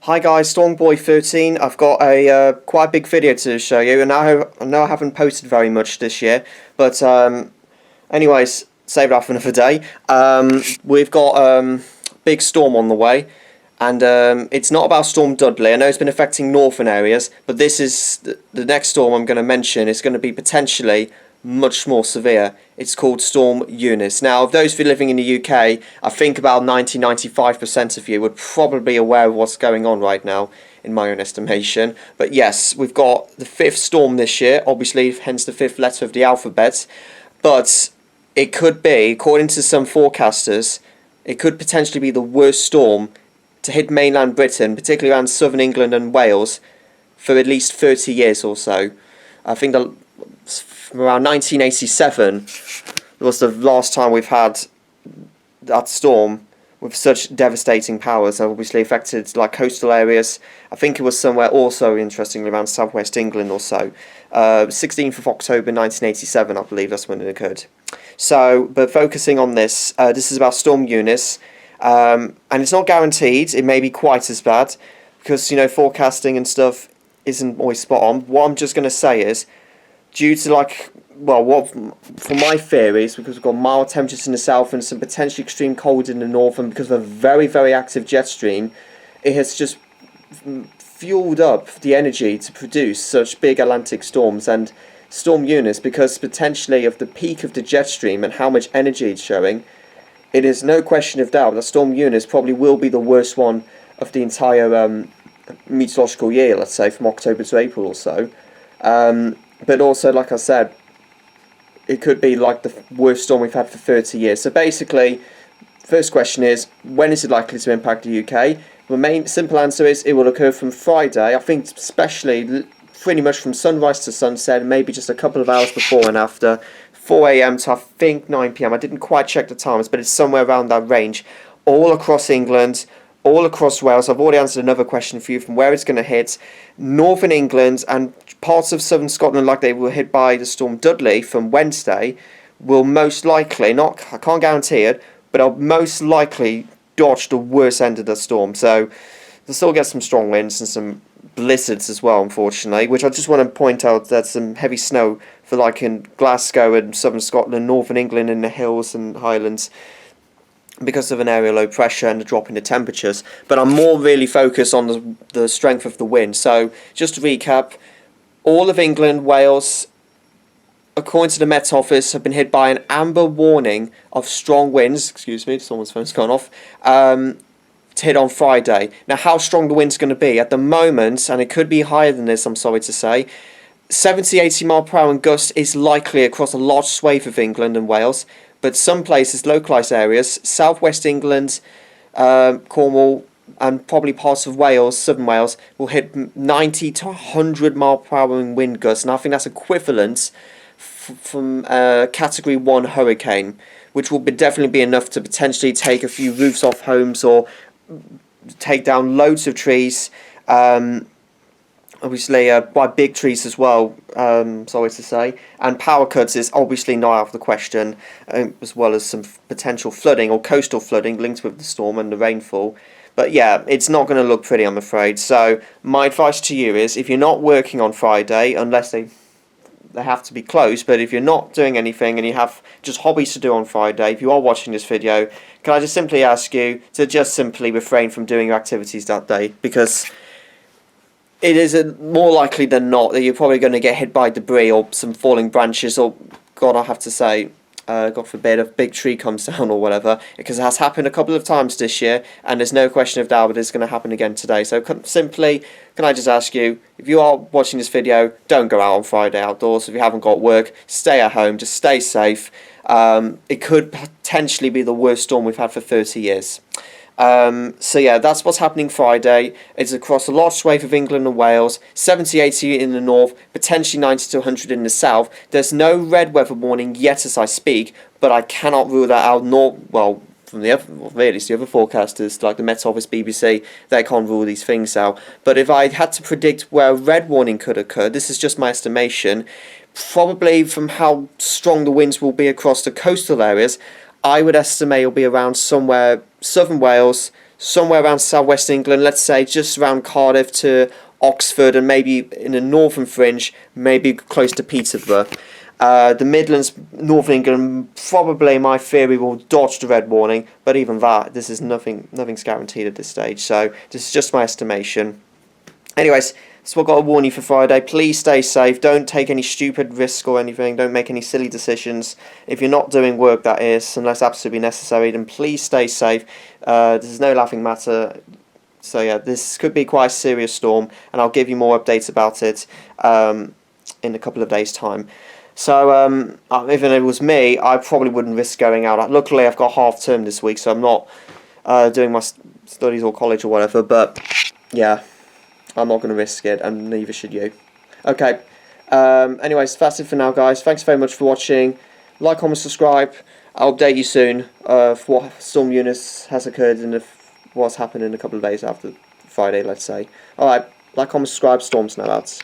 Hi guys, Stormboy13. I've got a quite big video to show you, and I know I haven't posted very much this year, but anyways, save that for another day. We've got big storm on the way, and it's not about Storm Dudley. I know it's been affecting northern areas, but this is the next storm I'm going to mention is going to be potentially much more severe. It's called Storm Eunice. Now, of those of you living in the UK, I think about 90-95% of you would probably be aware of what's going on right now, in my own estimation. But yes, we've got the fifth storm this year, obviously, hence the fifth letter of the alphabet. But it could be, according to some forecasters, it could potentially be the worst storm to hit mainland Britain, particularly around southern England and Wales, for at least 30 years or so. I think from around 1987 was the last time we've had that storm with such devastating powers. Obviously affected like coastal areas. I think it was somewhere also interestingly around southwest England or so. 16th of October 1987, I believe that's when it occurred. So, but focusing on this, this is about Storm Eunice, and it's not guaranteed. It may be quite as bad because, you know, forecasting and stuff isn't always spot on. What I'm just going to say is, due to for my theories, because we've got mild temperatures in the south and some potentially extreme cold in the north, and because of a very, very active jet stream, it has just fueled up the energy to produce such big Atlantic storms. And Storm Eunice, because potentially of the peak of the jet stream and how much energy it's showing, it is no question of doubt that Storm Eunice probably will be the worst one of the entire meteorological year, let's say from October to April or so. But also, like I said, it could be like the worst storm we've had for 30 years. So basically, first question is, when is it likely to impact the UK? The main simple answer is it will occur from Friday. I think especially pretty much from sunrise to sunset, maybe just a couple of hours before and after. 4 AM to I think 9 PM. I didn't quite check the times, but it's somewhere around that range. All across England, all across Wales. I've already answered another question for you from where it's going to hit. Northern England and parts of southern Scotland, like they were hit by the Storm Dudley from Wednesday, will most likely, I can't guarantee it, but I'll most likely dodge the worst end of the storm. So they'll still get some strong winds and some blizzards as well, unfortunately, which I just want to point out that some heavy snow for like in Glasgow and southern Scotland, northern England in the hills and highlands, because of an area low pressure and the drop in the temperatures. But I'm more really focused on the strength of the wind. So just to recap, all of England, Wales, according to the Met Office, have been hit by an amber warning of strong winds. Excuse me, someone's phone's gone off. To hit on Friday. Now, how strong the wind's going to be at the moment, and it could be higher than this, I'm sorry to say, 70-80 mile per hour gust is likely across a large swathe of England and Wales. But some places, localised areas, southwest England, Cornwall, and probably parts of Wales, southern Wales, will hit 90 to 100 mile per hour wind gusts. And I think that's equivalent from Category 1 hurricane, which will definitely be enough to potentially take a few roofs off homes or take down loads of trees. Obviously, by big trees as well, sorry to say. And power cuts is obviously not out of the question, as well as some potential flooding or coastal flooding linked with the storm and the rainfall. But yeah, it's not going to look pretty, I'm afraid. So my advice to you is, if you're not working on Friday, unless they have to be closed, but if you're not doing anything and you have just hobbies to do on Friday, if you are watching this video, can I just simply ask you to just simply refrain from doing your activities that day? Because it is more likely than not that you're probably going to get hit by debris or some falling branches, or, God, I have to say, God forbid, a big tree comes down or whatever, because it has happened a couple of times this year, and there's no question of doubt that it's going to happen again today. So simply, can I just ask you, if you are watching this video, don't go out on Friday outdoors. If you haven't got work, stay at home, just stay safe. It could potentially be the worst storm we've had for 30 years. So yeah, that's what's happening Friday. It's across a large swathe of England and Wales, 70-80 in the north, potentially 90 to 100 in the south. There's no red weather warning yet as I speak, but I cannot rule that out, from the other, really, it's the other forecasters, like the Met Office, BBC, they can't rule these things out. But if I had to predict where a red warning could occur, this is just my estimation, probably from how strong the winds will be across the coastal areas, I would estimate it'll be around somewhere southern Wales, somewhere around southwest England, let's say just around Cardiff to Oxford, and maybe in the northern fringe, maybe close to Peterborough. The Midlands, Northern England, probably my theory will dodge the red warning, but even that, this is nothing's guaranteed at this stage, so this is just my estimation. Anyways, so I've got to warn you for Friday. Please stay safe. Don't take any stupid risks or anything. Don't make any silly decisions. If you're not doing work, that is, unless absolutely necessary, then please stay safe. This is no laughing matter. So yeah, this could be quite a serious storm, and I'll give you more updates about it in a couple of days' time. So if it was me, I probably wouldn't risk going out. Luckily, I've got half term this week, so I'm not doing my studies or college or whatever. But yeah, I'm not going to risk it, and neither should you. Okay. Anyways, that's it for now, guys. Thanks very much for watching. Like, comment, subscribe. I'll update you soon for what Storm Eunice has occurred and what's happened in a couple of days after Friday, let's say. Alright, like, comment, subscribe. Storm Snowouts.